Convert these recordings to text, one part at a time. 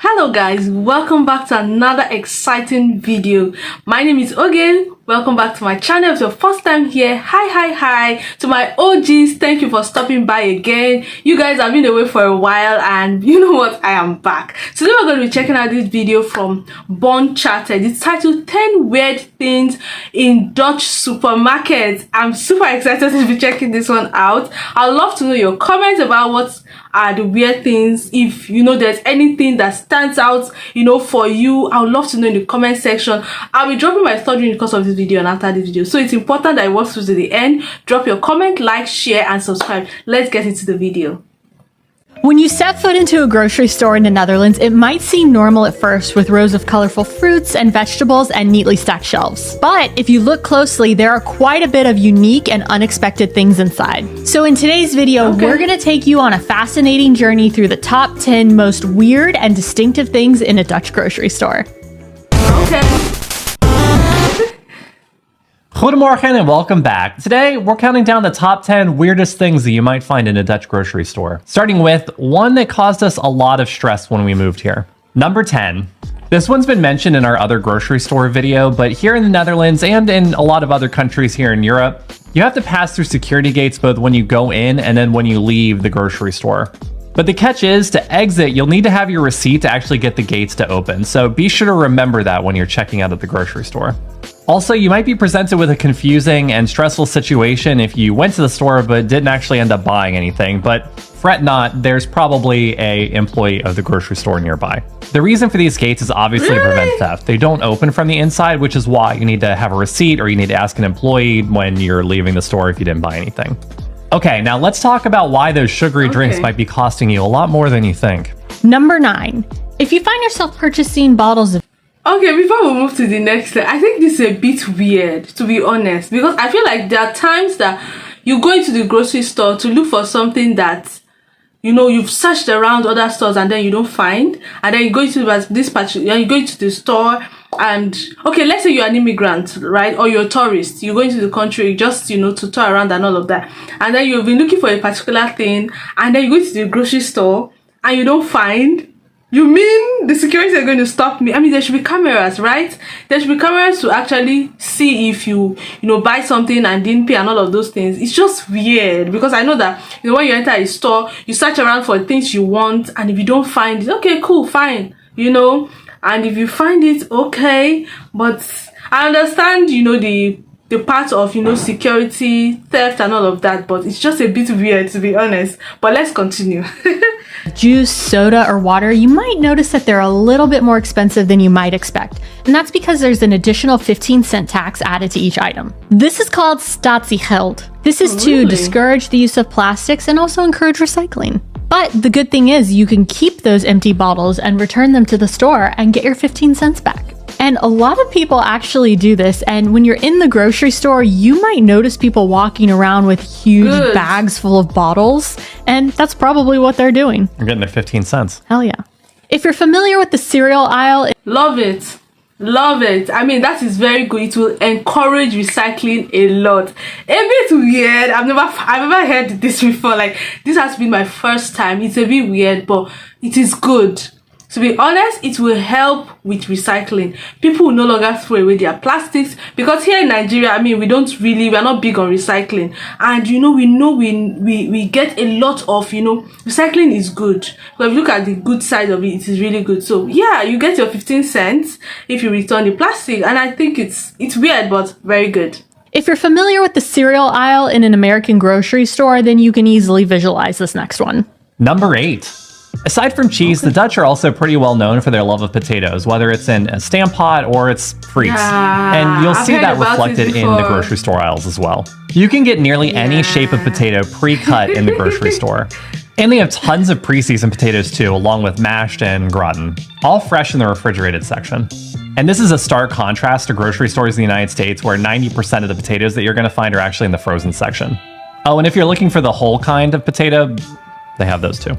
Hello guys, welcome back to another exciting video. My name is Oge. Welcome back to my channel. If it's your first time here, hi. To my OGs, thank you for stopping by again. You guys have been away for a while and you know what, I am back. Today we're going to be checking out this video from Born Charted. It's titled 10 Weird Things in Dutch Supermarkets. I'm super excited to be checking this one out. I'd love to know your comments about what are the weird things. If you know there's anything that stands out, for you, I would love to know in the comment section. I'll be dropping my thought during the course of this video and after this video, so it's important that I watch through to the end. Drop your comment, like, share and subscribe. Let's get into the video. When you step foot into a grocery store in the Netherlands, it might seem normal at first with rows of colorful fruits and vegetables and neatly stacked shelves. But if you look closely, there are quite a bit of unique and unexpected things inside. So in today's video, we're going to take you on a fascinating journey through the top 10 most weird and distinctive things in a Dutch grocery store. Okay. Goedemorgen and welcome back. Today, we're counting down the top 10 weirdest things that you might find in a Dutch grocery store. Starting with one that caused us a lot of stress when we moved here. Number 10. This one's been mentioned in our other grocery store video, but here in the Netherlands and in a lot of other countries here in Europe, you have to pass through security gates both when you go in and then when you leave the grocery store. But the catch is, to exit, you'll need to have your receipt to actually get the gates to open, so be sure to remember that when you're checking out at the grocery store. Also, you might be presented with a confusing and stressful situation if you went to the store but didn't actually end up buying anything, but fret not, there's probably an employee of the grocery store nearby. The reason for these gates is obviously to prevent theft. They don't open from the inside, which is why you need to have a receipt or you need to ask an employee when you're leaving the store if you didn't buy anything. Okay, now let's talk about why those sugary drinks might be costing you a lot more than you think. Number 9. If you find yourself purchasing bottles of Okay, before we move to the next thing, I think this is a bit weird, to be honest, because I feel like there are times that you go into the grocery store to look for something that, you've searched around other stores and then you don't find, and then you go into this particular, you go into the store and, okay, let's say you're an immigrant, right, or you're a tourist, you go into the country just, to tour around and all of that, and then you've been looking for a particular thing, and then you go to the grocery store and you don't find. You mean the security are going to stop me? I mean, there should be cameras, right? There should be cameras to actually see if you buy something and didn't pay and all of those things. It's just weird because I know that, when you enter a store, you search around for things you want, and if you don't find it, okay, cool, fine, and if you find it, okay, but I understand, the part of, security, theft and all of that, but it's just a bit weird, to be honest. But let's continue. juice, soda, or water, you might notice that they're a little bit more expensive than you might expect. And that's because there's an additional 15-cent tax added to each item. This is called statiegeld. This is to discourage the use of plastics and also encourage recycling. But the good thing is you can keep those empty bottles and return them to the store and get your 15 cents back. And a lot of people actually do this, and when you're in the grocery store, you might notice people walking around with huge bags full of bottles, and that's probably what they're doing. You're getting their 15 cents. Hell yeah. If you're familiar with the cereal aisle... Love it. Love it. I mean, that is very good. It will encourage recycling a lot. A bit weird. I've never heard this before. Like, this has been my first time. It's a bit weird, but it is good. To be honest, it will help with recycling. People will no longer throw away their plastics, because here in Nigeria, I mean, we're not big on recycling. And we get a lot of, recycling is good. But if you look at the good side of it, it is really good. So yeah, you get your 15 cents if you return the plastic. And I think it's weird, but very good. If you're familiar with the cereal aisle in an American grocery store, then you can easily visualize this next one. Number 8. Aside from cheese, the Dutch are also pretty well known for their love of potatoes, whether it's in a Stamp pot or it's frites. And you'll see that reflected in the grocery store aisles as well. You can get nearly any shape of potato pre-cut in the grocery store. And they have tons of pre-seasoned potatoes too, along with mashed and gratin, all fresh in the refrigerated section. And this is a stark contrast to grocery stores in the United States, where 90% of the potatoes that you're going to find are actually in the frozen section. Oh, and if you're looking for the whole kind of potato, they have those too.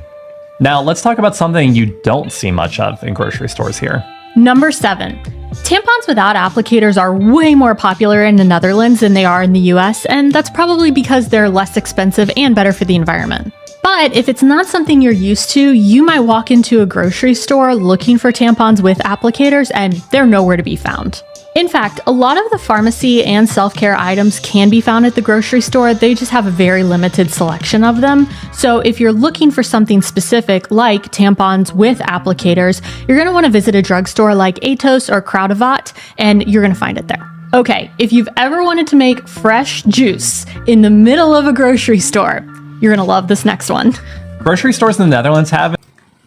Now, let's talk about something you don't see much of in grocery stores here. Number 7. Tampons without applicators are way more popular in the Netherlands than they are in the US, and that's probably because they're less expensive and better for the environment. But if it's not something you're used to, you might walk into a grocery store looking for tampons with applicators and they're nowhere to be found. In fact, a lot of the pharmacy and self-care items can be found at the grocery store. They just have a very limited selection of them. So if you're looking for something specific like tampons with applicators, you're going to want to visit a drugstore like Atos or Kruidvat, and you're going to find it there. Okay, if you've ever wanted to make fresh juice in the middle of a grocery store, you're going to love this next one. Grocery stores in the Netherlands have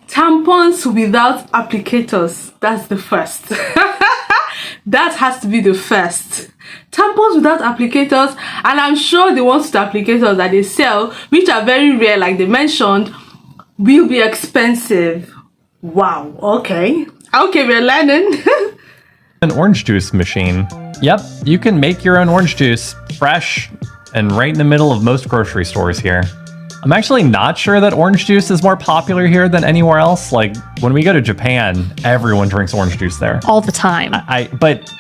tampons without applicators. That's the first. That has to be the first. Tampons without applicators, and I'm sure the ones with applicators that they sell, which are very rare, like they mentioned, will be expensive. Wow, okay. Okay, we're learning. an orange juice machine. Yep, you can make your own orange juice, fresh, and right in the middle of most grocery stores here. I'm actually not sure that orange juice is more popular here than anywhere else. Like, when we go to Japan, everyone drinks orange juice there. All the time. But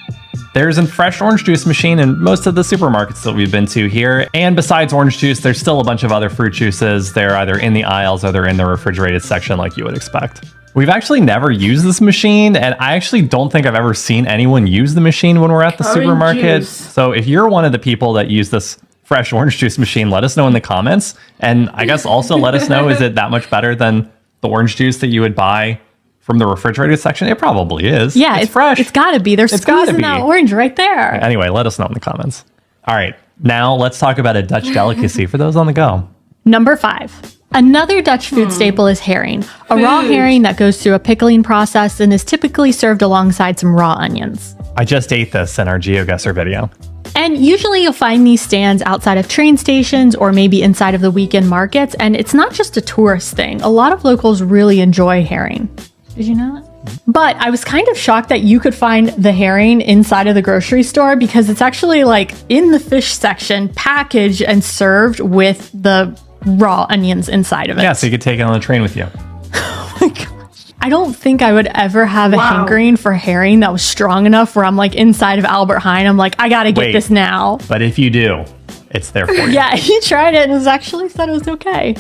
there's a fresh orange juice machine in most of the supermarkets that we've been to here. And besides orange juice, there's still a bunch of other fruit juices. They're either in the aisles or they're in the refrigerated section like you would expect. We've actually never used this machine, and I actually don't think I've ever seen anyone use the machine when we're at the supermarket. Juice. So if you're one of the people that use this fresh orange juice machine, let us know in the comments. And I guess also let us know, is it that much better than the orange juice that you would buy from the refrigerated section? It probably is. Yeah, it's fresh. It's got to be. They're squeezing that orange right there. Anyway, let us know in the comments. All right, now let's talk about a Dutch delicacy for those on the go. Number 5. Another Dutch food staple is herring, a raw herring that goes through a pickling process and is typically served alongside some raw onions. I just ate this in our GeoGuessr video. And usually you'll find these stands outside of train stations or maybe inside of the weekend markets, and it's not just a tourist thing. A lot of locals really enjoy herring. Did you know that? But I was kind of shocked that you could find the herring inside of the grocery store because it's actually like in the fish section, packaged and served with the raw onions inside of it. Yeah, so you could take it on the train with you. Oh my gosh. I don't think I would ever have a hankering for herring that was strong enough where I'm like inside of Albert Heijn. I'm like, I gotta get this now. But if you do, it's there for you. Yeah, he tried it and was actually said it was okay.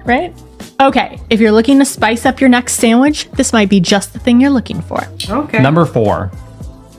Right? Okay, if you're looking to spice up your next sandwich, this might be just the thing you're looking for. Okay. Number 4.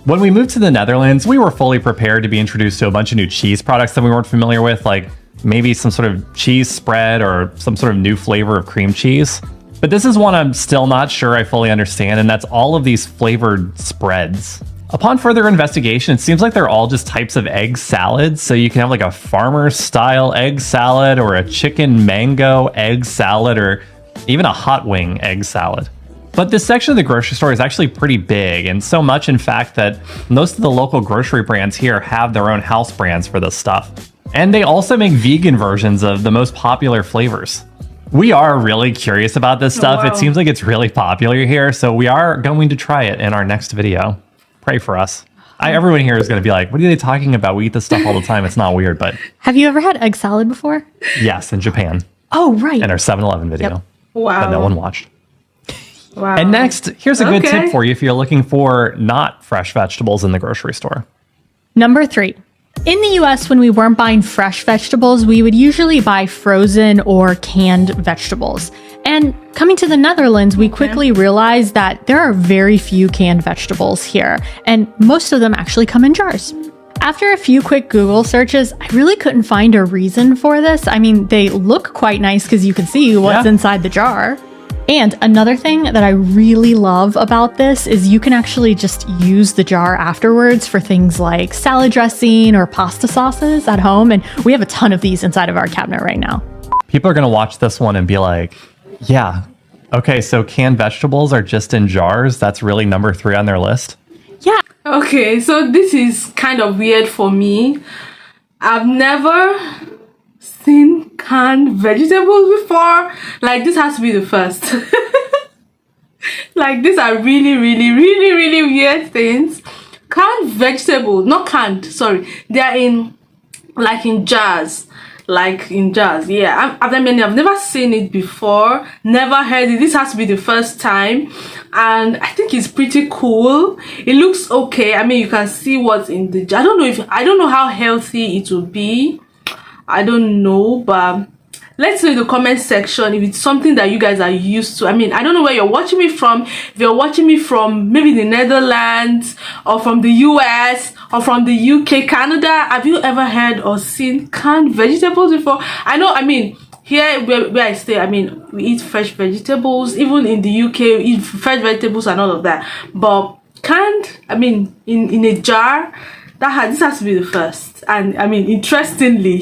When we moved to the Netherlands, we were fully prepared to be introduced to a bunch of new cheese products that we weren't familiar with, like maybe some sort of cheese spread or some sort of new flavor of cream cheese. But this is one I'm still not sure I fully understand, and that's all of these flavored spreads. Upon further investigation, it seems like they're all just types of egg salads. So you can have like a farmer's style egg salad or a chicken mango egg salad or even a hot wing egg salad. But this section of the grocery store is actually pretty big, and so much in fact that most of the local grocery brands here have their own house brands for this stuff. And they also make vegan versions of the most popular flavors. We are really curious about this stuff. It seems like it's really popular here, so we are going to try it in our next video. Pray for us. Everyone here is going to be like, what are they talking about? We eat this stuff all the time. It's not weird, but... Have you ever had egg salad before? Yes, in Japan. Oh, right. In our 7-Eleven video. Yep. Wow. That no one watched. Wow. And next, here's a good tip for you if you're looking for not fresh vegetables in the grocery store. Number 3. In the US, when we weren't buying fresh vegetables, we would usually buy frozen or canned vegetables. And coming to the Netherlands, we quickly realized that there are very few canned vegetables here, and most of them actually come in jars. After a few quick Google searches, I really couldn't find a reason for this. I mean, they look quite nice because you can see what's inside the jar. And another thing that I really love about this is you can actually just use the jar afterwards for things like salad dressing or pasta sauces at home. And we have a ton of these inside of our cabinet right now. People are going to watch this one and be like, yeah, okay, so canned vegetables are just in jars. That's really number 3 on their list. Yeah. Okay, so this is kind of weird for me. I've never seen canned vegetables before. Like, this has to be the first. Like, these are really, really, really, really weird things. Canned vegetables, not canned, sorry. They're in jars. Yeah. I've never seen it before, never heard it. This has to be the first time, and I think it's pretty cool. It looks okay. I mean, you can see what's in the jar. I don't know how healthy it will be. I don't know, but let's know in the comment section if it's something that you guys are used to. I mean, I don't know where you're watching me from. If you're watching me from maybe the Netherlands or from the US or from the UK, Canada, have you ever heard or seen canned vegetables before? I know, I mean, here where I stay, I mean, we eat fresh vegetables. Even in the UK, we eat fresh vegetables and all of that. But canned, I mean, in a jar, this has to be the first. And I mean, interestingly,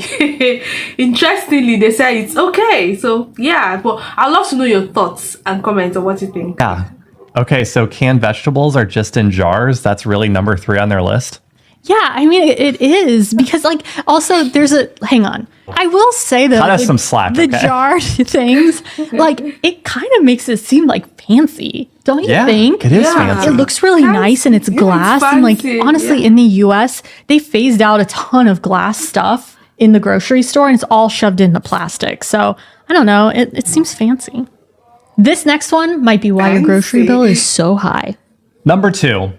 they said it's okay. So yeah, but I'd love to know your thoughts and comments on what you think. Yeah. Okay, so canned vegetables are just in jars. That's really number 3 on their list. Yeah, I mean, it is because, like, also there's hang on. I will say though, Cut us some slack, the okay? jar things, like, it kind of makes it seem like fancy, don't you think? It is Yeah. fancy. It looks really nice and it's glass. And like, fancy, honestly, yeah. in the US, they phased out a ton of glass stuff in the grocery store and it's all shoved into plastic. So I don't know. It seems fancy. This next one might be why your grocery Fancy. bill is so high. Number 2.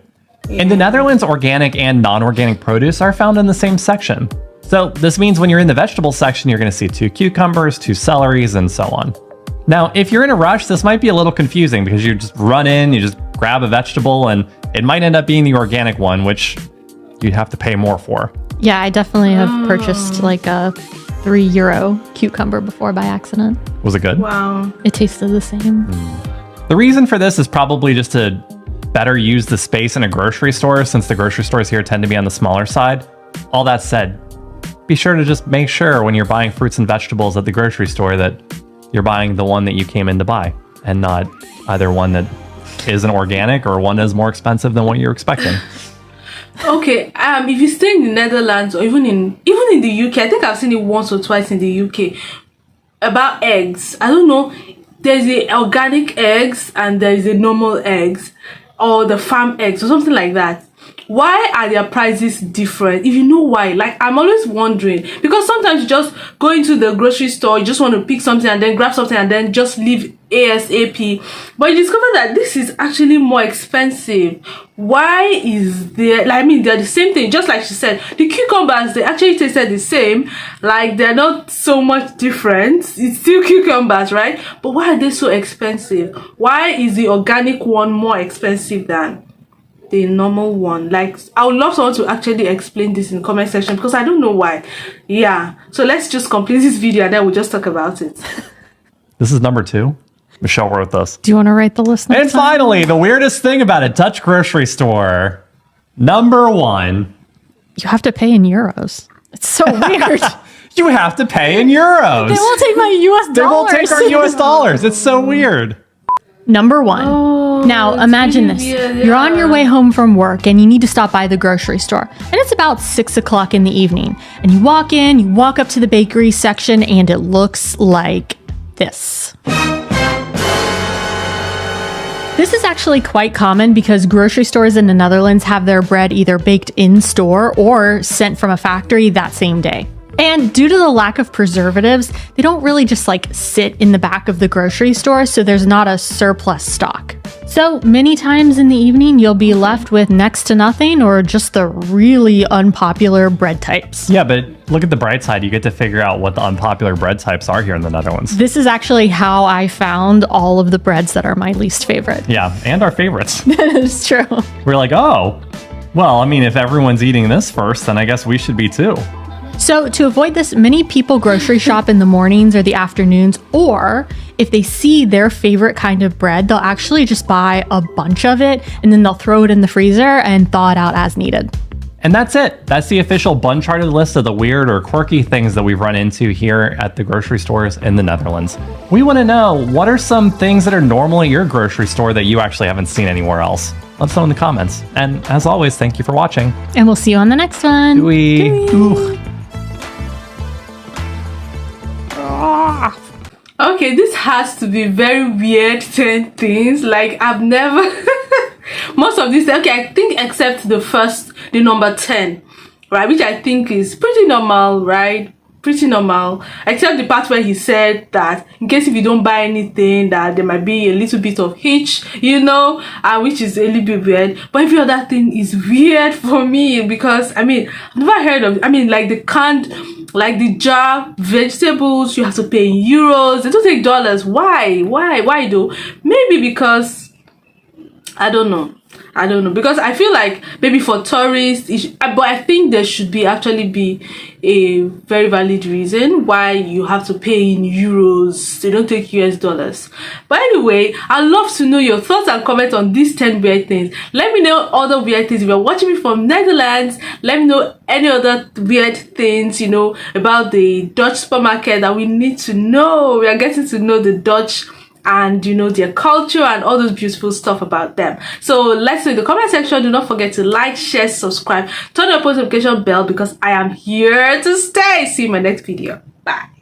In the Netherlands, organic and non-organic produce are found in the same section. So this means when you're in the vegetable section, you're going to see 2 cucumbers, 2 celeries, and so on. Now, if you're in a rush, this might be a little confusing because you just run in, you just grab a vegetable, and it might end up being the organic one, which you'd have to pay more for. Yeah, I definitely have purchased like a €3 cucumber before by accident. Was it good? Wow. It tasted the same. The reason for this is probably just to better use the space in a grocery store, since the grocery stores here tend to be on the smaller side. All that said, be sure to just make sure when you're buying fruits and vegetables at the grocery store that you're buying the one that you came in to buy and not either one that isn't organic or one that is more expensive than what you're expecting. Okay, if you stay in the Netherlands or even in the UK, I think I've seen it once or twice in the UK about eggs. I don't know. There's the organic eggs and there is the normal eggs or the farm eggs or something like that. Why are their prices different? If you know why, like, I'm always wondering, because sometimes you just go into the grocery store, you just want to pick something and then grab something and then just leave ASAP, but you discover that this is actually more expensive. Why is there, like, I mean, they're the same thing, just like she said, the cucumbers, they actually tasted the same, like, they're not so much different, it's still cucumbers, right? But why are they so expensive? Why is the organic one more expensive than the normal one? Like, I would love someone to actually explain this in the comment section because I don't know why. Yeah, so let's just complete this video and then we'll just talk about it. This is number 2. Michelle wrote this. Do you want to write the list next And time? finally, the weirdest thing about a Dutch grocery store. Number 1. You have to pay in euros. It's so weird. You have to pay in euros. They won't take my US dollars. They won't take our US dollars. It's so weird. Number 1. Now, it's imagine really this. weird, You're on your yeah. way home from work and you need to stop by the grocery store. And it's about 6 o'clock in the evening. And you walk in, you walk up to the bakery section, and it looks like this. This is actually quite common because grocery stores in the Netherlands have their bread either baked in store or sent from a factory that same day. And due to the lack of preservatives, they don't really just like sit in the back of the grocery store, so there's not a surplus stock. So many times in the evening, you'll be left with next to nothing or just the really unpopular bread types. Yeah, but look at the bright side. You get to figure out what the unpopular bread types are here in the Netherlands. This is actually how I found all of the breads that are my least favorite. Yeah, and our favorites. It's true. We're like, oh, well, I mean, if everyone's eating this first, then I guess we should be too. So to avoid this, many people grocery shop in the mornings or the afternoons, or if they see their favorite kind of bread, they'll actually just buy a bunch of it and then they'll throw it in the freezer and thaw it out as needed. And that's it. That's the official bun-charted list of the weird or quirky things that we've run into here at the grocery stores in the Netherlands. We want to know, what are some things that are normal at your grocery store that you actually haven't seen anywhere else? Let us know in the comments. And as always, thank you for watching. And we'll see you on the next one. Ooh. Okay, this has to be very weird 10 things. Like, I've never most of these, okay, I think except the number 10, right, which I think is pretty normal, right? Pretty normal, except the part where he said that in case if you don't buy anything that there might be a little bit of hitch, you know, which is a little bit weird. But every other thing is weird for me because I mean, I've never heard of, I mean, like the canned like the jar vegetables, you have to pay in euros. They don't take dollars. Why though? Maybe because I don't know, because I feel like maybe for tourists but I think there should actually be a very valid reason why you have to pay in euros. They don't take US dollars. But anyway, I'd love to know your thoughts and comments on these 10 weird things. Let me know other weird things. If you're watching me from Netherlands, let me know any other weird things, about the Dutch supermarket that we need to know. We are getting to know the Dutch and their culture and all those beautiful stuff about them. So let's know in the comment section. Do not forget to like, share, subscribe, turn on the post notification bell because I am here to stay. See you in my next video. Bye.